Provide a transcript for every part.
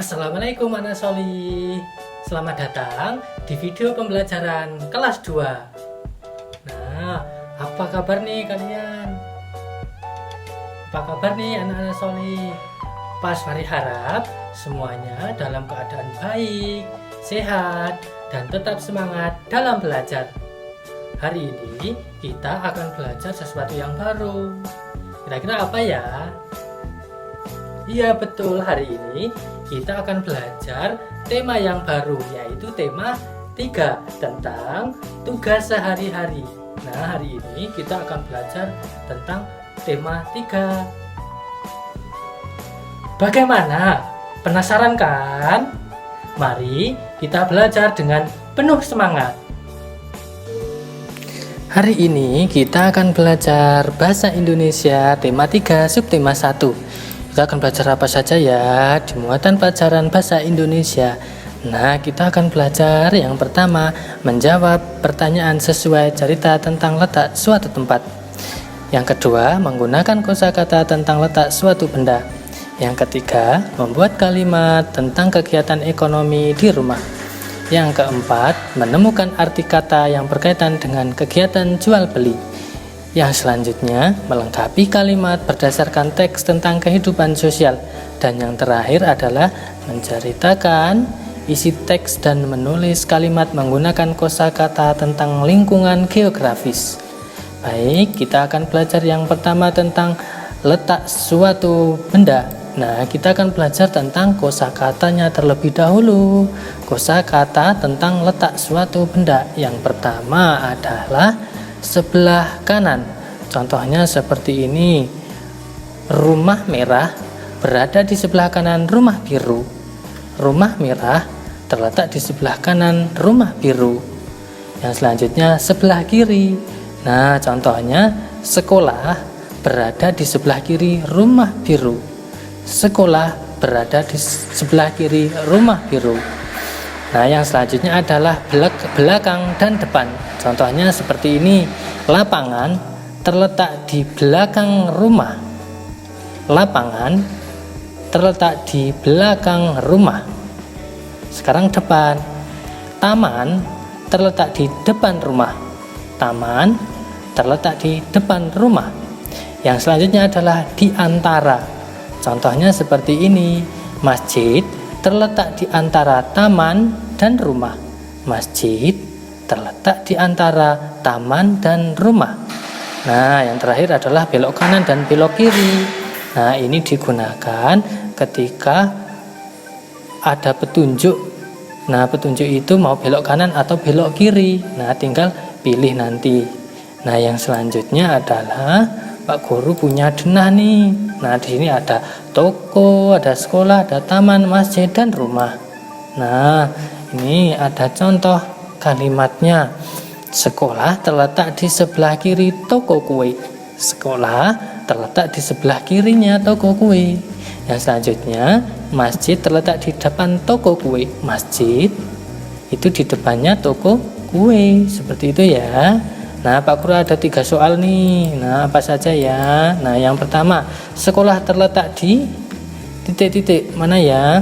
Assalamualaikum anak Soli. Selamat datang di video pembelajaran kelas 2. Nah, apa kabar nih kalian? Apa kabar nih anak-anak Soli? Pas Fari harap semuanya dalam keadaan baik, sehat, dan tetap semangat dalam belajar. Hari ini kita akan belajar sesuatu yang baru. Kira-kira apa ya? Iya betul, hari ini kita akan belajar tema yang baru, yaitu tema 3 tentang tugas sehari-hari. Nah, hari ini kita akan belajar tentang tema 3. Bagaimana? Penasaran kan? Mari kita belajar dengan penuh semangat. Hari ini kita akan belajar bahasa Indonesia tema 3 subtema 1. Kita akan belajar apa saja ya di muatan pelajaran bahasa Indonesia. Nah, kita akan belajar yang pertama, menjawab pertanyaan sesuai cerita tentang letak suatu tempat. Yang kedua, menggunakan kosakata tentang letak suatu benda. Yang ketiga, membuat kalimat tentang kegiatan ekonomi di rumah. Yang keempat, menemukan arti kata yang berkaitan dengan kegiatan jual beli. Yang selanjutnya, melengkapi kalimat berdasarkan teks tentang kehidupan sosial. Dan yang terakhir adalah menceritakan isi teks dan menulis kalimat menggunakan kosakata tentang lingkungan geografis. Baik, kita akan belajar yang pertama tentang letak suatu benda. Nah, kita akan belajar tentang kosakatanya terlebih dahulu. Kosakata tentang letak suatu benda. Yang pertama adalah sebelah kanan. Contohnya seperti ini. Rumah merah berada di sebelah kanan rumah biru. Rumah merah terletak di sebelah kanan rumah biru. Yang selanjutnya sebelah kiri. Nah, contohnya sekolah berada di sebelah kiri rumah biru. Sekolah berada di sebelah kiri rumah biru. Nah, yang selanjutnya adalah belakang dan depan. Contohnya seperti ini. Lapangan terletak di belakang rumah. Lapangan terletak di belakang rumah. Sekarang depan. Taman terletak di depan rumah. Taman terletak di depan rumah. Yang selanjutnya adalah di antara. Contohnya seperti ini. Masjid terletak di antara taman dan rumah. Masjid terletak di antara taman dan rumah. Nah, yang terakhir adalah belok kanan dan belok kiri. Nah, ini digunakan ketika ada petunjuk. Nah, petunjuk itu mau belok kanan atau belok kiri. Nah, tinggal pilih nanti. Nah, yang selanjutnya adalah Pak Guru punya denah nih. Nah, di sini ada toko, ada sekolah, ada taman, masjid, dan rumah. Nah, ini ada contoh kalimatnya. Sekolah terletak di sebelah kiri toko kue. Sekolah terletak di sebelah kirinya toko kue. Yang selanjutnya, masjid terletak di depan toko kue. Masjid itu di depannya toko kue. Seperti itu ya. Nah, Pak Guru ada 3 soal nih. Nah, apa saja ya? Nah, yang pertama, sekolah terletak di titik-titik mana ya?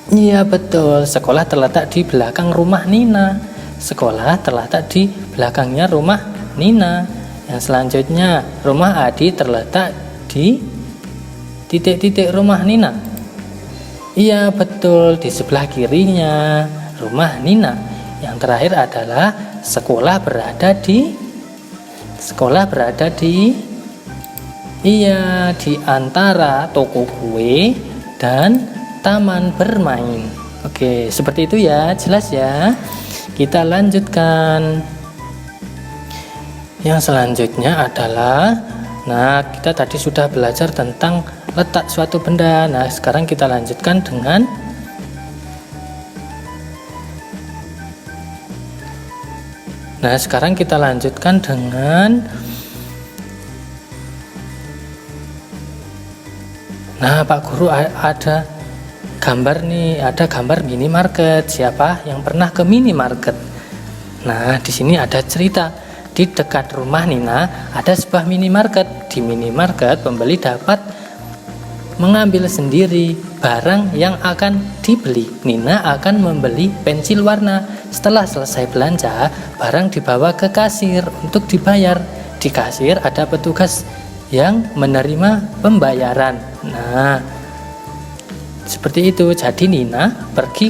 Iya betul, sekolah terletak di belakang rumah Nina. Sekolah terletak di belakangnya rumah Nina. Yang selanjutnya, rumah Adi terletak di titik-titik rumah Nina. Iya betul, di sebelah kirinya rumah Nina. Yang terakhir adalah sekolah berada di di antara toko kue dan taman bermain. Oke, seperti itu ya, jelas ya. Kita lanjutkan. Yang selanjutnya adalah, nah, kita tadi sudah belajar tentang letak suatu benda. Nah, sekarang kita lanjutkan dengan Nah, Pak Guru ada gambar nih, ada gambar minimarket. Siapa yang pernah ke minimarket? Nah, di sini ada cerita. Di dekat rumah Nina ada sebuah minimarket. Di minimarket pembeli dapat mengambil sendiri barang yang akan dibeli. Nina akan membeli pensil warna. Setelah selesai belanja, barang dibawa ke kasir untuk dibayar. Di kasir ada petugas yang menerima pembayaran. Nah, seperti itu. Jadi Nina pergi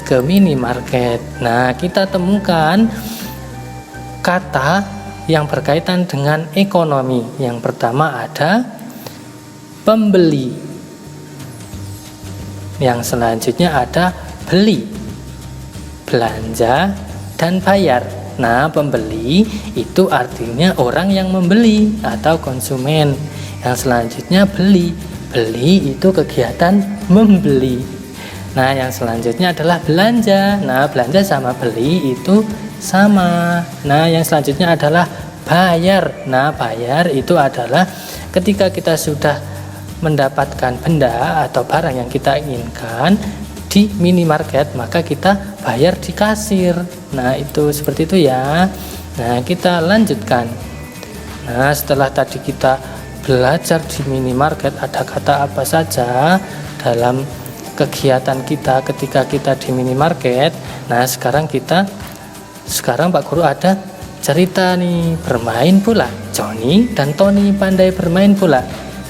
ke minimarket. Nah, kita temukan kata yang berkaitan dengan ekonomi. Yang pertama ada pembeli. Yang selanjutnya ada beli, belanja, dan bayar. Nah, pembeli itu artinya orang yang membeli atau konsumen. Yang selanjutnya beli. Beli itu kegiatan membeli. Nah, yang selanjutnya adalah belanja. Nah, belanja sama beli itu sama. Nah, yang selanjutnya adalah bayar. Nah, bayar itu adalah ketika kita sudah mendapatkan benda atau barang yang kita inginkan di minimarket, maka kita bayar di kasir. Nah, itu seperti itu ya. Nah, kita lanjutkan. Nah, setelah tadi kita belajar di minimarket ada kata apa saja dalam kegiatan kita ketika kita di minimarket. Nah, sekarang Pak Guru ada cerita nih, bermain bola. Johnny dan Tony pandai bermain bola.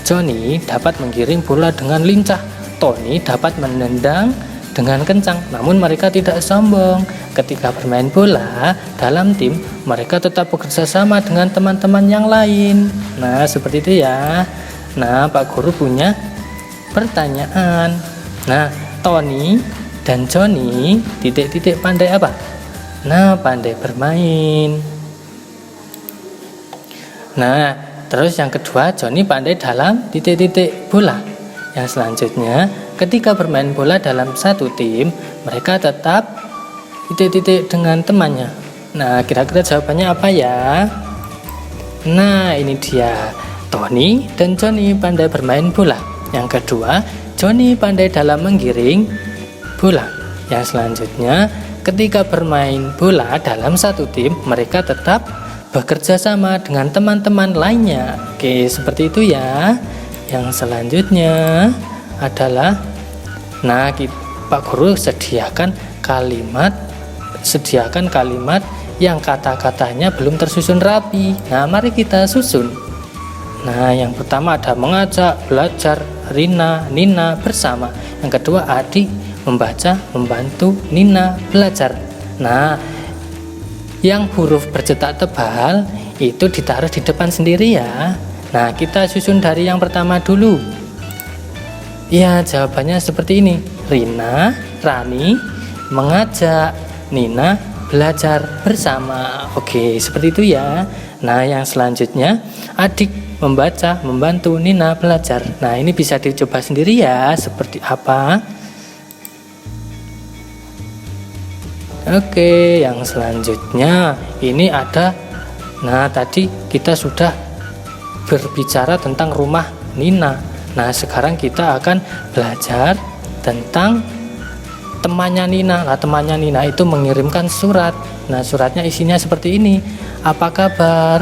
Johnny dapat menggiring bola dengan lincah. Tony dapat menendang dengan kencang, namun mereka tidak sombong. Ketika bermain bola dalam tim, mereka tetap bekerja sama dengan teman-teman yang lain. Nah, seperti itu ya. Nah, Pak Guru punya pertanyaan. Nah, Tony dan Johnny pandai apa? Nah, pandai bermain. Nah, terus yang kedua, Johnny pandai dalam bola. Yang selanjutnya, ketika bermain bola dalam satu tim, mereka tetap dengan temannya. Nah, kira-kira jawabannya apa ya? Nah, ini dia. Tony dan Johnny pandai bermain bola. Yang kedua, Johnny pandai dalam menggiring bola. Yang selanjutnya, ketika bermain bola dalam satu tim, mereka tetap bekerja sama dengan teman-teman lainnya. Oke, seperti itu ya. Yang selanjutnya adalah, nah, Pak Guru sediakan kalimat yang kata-katanya belum tersusun rapi. Nah, mari kita susun. Nah, yang pertama ada mengajak, belajar, Rina, Nina bersama. Yang kedua adik, membaca, membantu Nina belajar. Nah, yang huruf bercetak tebal itu ditaruh di depan sendiri ya. Nah, kita susun dari yang pertama dulu. Ya, jawabannya seperti ini. Rina, Rani, mengajak, Nina belajar bersama. Oke, seperti itu ya. Nah, yang selanjutnya adik membaca, membantu Nina belajar. Nah, ini bisa dicoba sendiri ya, seperti apa. Oke, yang selanjutnya ini ada. Nah, tadi kita sudah berbicara tentang rumah Nina. Nah, sekarang kita akan belajar tentang temannya Nina. Nah, temannya Nina itu mengirimkan surat. Nah, suratnya isinya seperti ini. Apa kabar?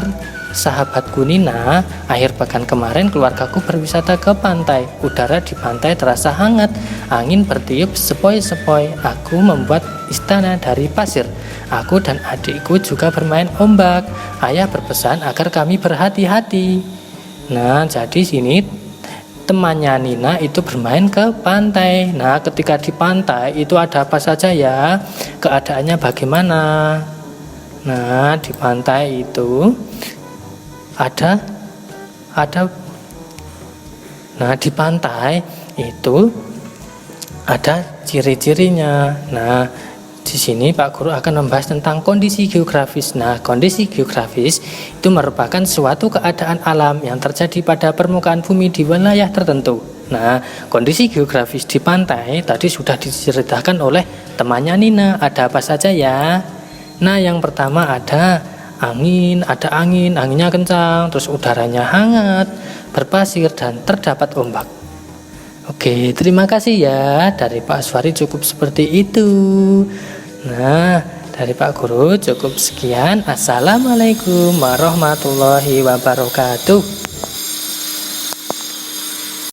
Sahabatku Nina, akhir pekan kemarin keluargaku berwisata ke pantai. Udara di pantai terasa hangat, angin bertiup sepoi-sepoi. Aku membuat istana dari pasir. Aku dan adikku juga bermain ombak. Ayah berpesan agar kami berhati-hati. Nah, jadi sini temannya Nina itu bermain ke pantai. Nah, ketika di pantai itu ada apa saja ya? Keadaannya bagaimana? Nah, di pantai itu ada nah, di pantai itu ada ciri-cirinya. Nah, di sini Pak Guru akan membahas tentang kondisi geografis. Nah, kondisi geografis itu merupakan suatu keadaan alam yang terjadi pada permukaan bumi di wilayah tertentu. Nah, kondisi geografis di pantai tadi sudah diceritakan oleh temannya Nina. Ada apa saja ya? Nah, yang pertama ada anginnya kencang, terus udaranya hangat, berpasir, dan terdapat ombak. Oke, terima kasih ya. Dari Pak Aswari cukup seperti itu. Nah, dari Pak Guru cukup sekian. Assalamualaikum warahmatullahi wabarakatuh.